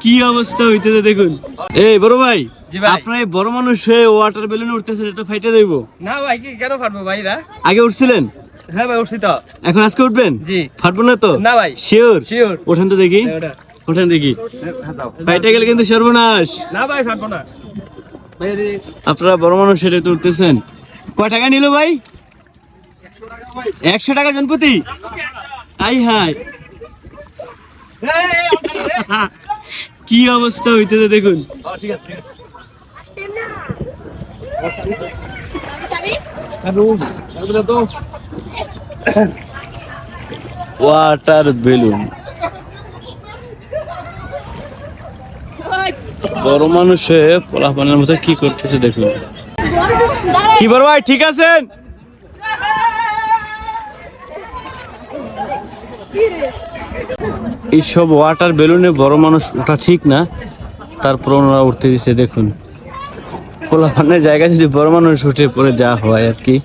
কি অবস্থা হইতেছে দেখুন। এই বড় ভাই, আপনার এই বড় মানুষ হয়ে ওয়াটার বেলুনে উঠতেছেন, এটা ফাইটে যাইবো না ভাই? কি কেন ফাটবো ভাইরা? আগে উঠছিলেন? হ্যাঁ ভাই উঠছি তো। এখন আজকে উঠবেন? জি। ফাটবো না তো? না ভাই। শিওর? শিওর। ওঠেন তো দেখি, ওঠেন দেখি। ফাইটে গেলে কিন্তু সর্বনাশ। না ভাই ফাটবো না। আপনারা বড় মানুষ সেটা তো উঠতেছেন। কয় টাকা নিল ভাই? 100 টাকা জনপতি। আই হাই, কি অবস্থা হইতেছে দেখুন। ওয়াটার বেলুন, বড় মানুষে পোলাপানের মতো কি করতেছে দেখুন। কি বড় ভাই, ঠিক আছেন? এইসব ওয়াটার বেলুনে বড় মানুষ ওঠা ঠিক না, তারপর ওনারা উঠতে দিচ্ছে দেখুন। পোলাপানের জায়গায় যদি বড় মানুষ উঠে পড়ে যা হয় আর কি।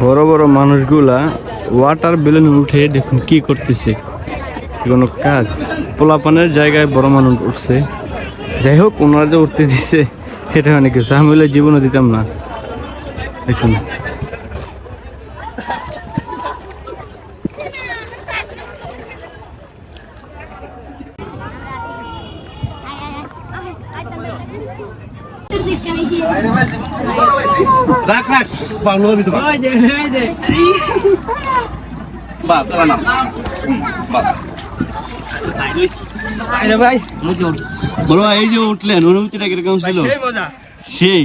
বড় বড় মানুষগুলা ওয়াটার বেলুনে উঠে দেখুন কি করতেছে, কোনো কাজ। পোলাপানের জায়গায় বড় মানুষ উঠছে, যাই হোক ওনারা যে উঠতে দিছে এটা অনেক কিছু, আমি হলে জীবনও দিতাম না। দেখুন রাখ রাখ বাংলো দিতে পার বাস না বাস আরে ভাই বড় ভাই, এই যে উঠলেন, অনুভূতিটা কিরকম ছিল? সেই মজা। সেই